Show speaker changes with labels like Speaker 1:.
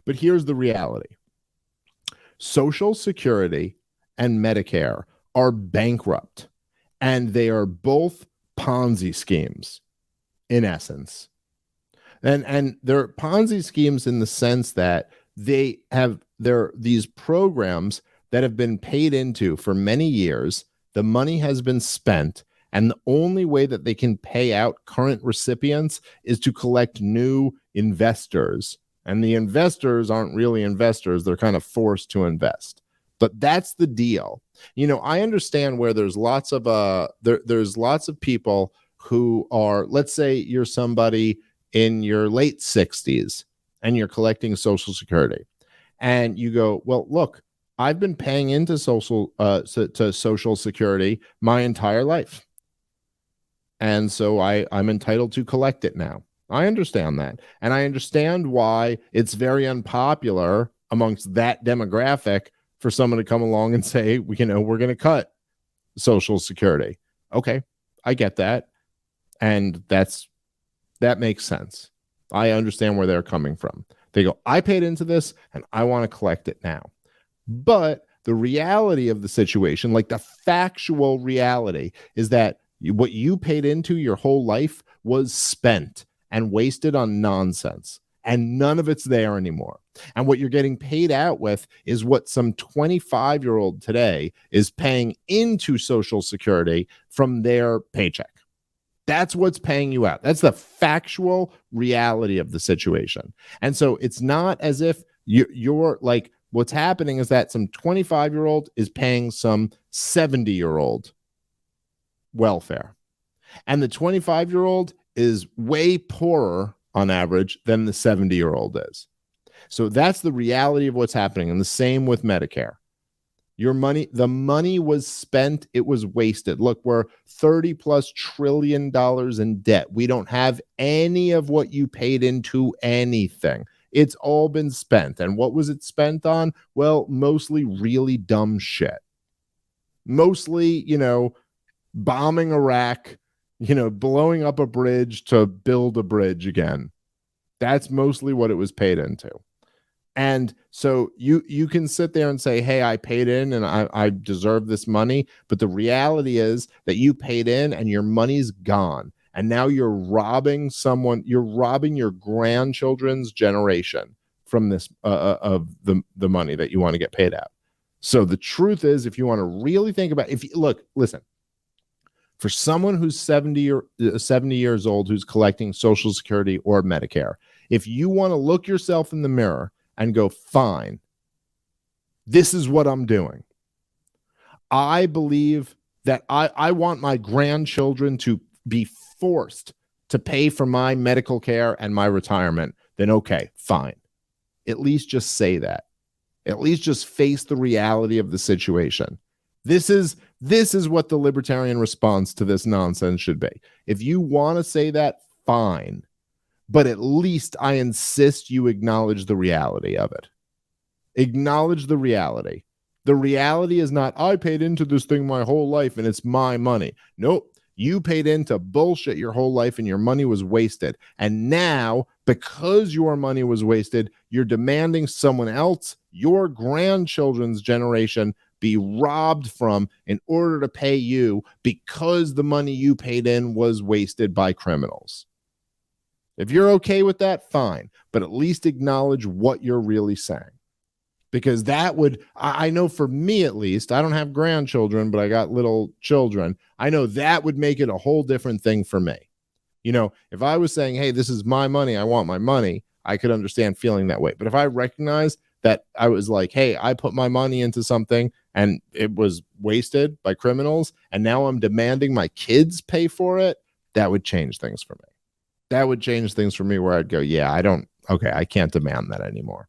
Speaker 1: But here's the reality. Social Security and Medicare are bankrupt, and they are both Ponzi schemes in essence. And they're Ponzi schemes in the sense that they're these programs that have been paid into for many years. The money has been spent, and the only way that they can pay out current recipients is to collect new investors. And the investors aren't really investors. They're kind of forced to invest. But that's the deal. I understand where there's lots of there's lots of people who are, let's say you're somebody in your late 60s and you're collecting Social Security, and you go, well, look, I've been paying into Social Security my entire life, and so I'm entitled to collect it now. I understand that, and I understand why it's very unpopular amongst that demographic for someone to come along and say, we're going to cut Social Security. Okay, I get that, and that makes sense. I understand where they're coming from. They go, I paid into this, and I want to collect it now. But the reality of the situation, like the factual reality, is that what you paid into your whole life was spent and wasted on nonsense, and none of it's there anymore. And what you're getting paid out with is what some 25-year-old today is paying into Social Security from their paycheck. That's what's paying you out. That's the factual reality of the situation. And so it's not as if you're like, what's happening is that some 25-year-old is paying some 70-year-old welfare. And the 25-year-old is way poorer on average than the 70-year-old is. So that's the reality of what's happening. And the same with Medicare. The money was spent. It was wasted. Look, we're $30+ trillion in debt. We don't have any of what you paid into anything. It's all been spent. And what was it spent on? Well, mostly really dumb shit. Mostly, bombing Iraq, blowing up a bridge to build a bridge again. That's mostly what it was paid into. And so you can sit there and say, hey, I paid in and I deserve this money. But the reality is that you paid in and your money's gone. And now you're robbing your grandchildren's generation from this of the money that you want to get paid out. So the truth is, if you want to really think about listen, for someone who's 70 years old, who's collecting Social Security or Medicare, if you want to look yourself in the mirror and go, fine, this is what I'm doing. I believe that I want my grandchildren to be forced to pay for my medical care and my retirement. Then okay, fine. At least just say that. At least just face the reality of the situation. This is what the libertarian response to this nonsense should be. If you want to say that, fine. But at least I insist you acknowledge the reality of it. Acknowledge the reality. The reality is not, I paid into this thing my whole life and it's my money. Nope. You paid into bullshit your whole life and your money was wasted. And now, because your money was wasted, you're demanding someone else, your grandchildren's generation, be robbed from in order to pay you because the money you paid in was wasted by criminals. If you're okay with that, fine. But at least acknowledge what you're really saying. Because that would, I know for me at least, I don't have grandchildren, but I got little children. I know that would make it a whole different thing for me. If I was saying, hey, this is my money, I want my money, I could understand feeling that way. But if I recognize that I was like, hey, I put my money into something and it was wasted by criminals, and now I'm demanding my kids pay for it, that would change things for me. That would change things for me where I'd go, yeah, I can't demand that anymore.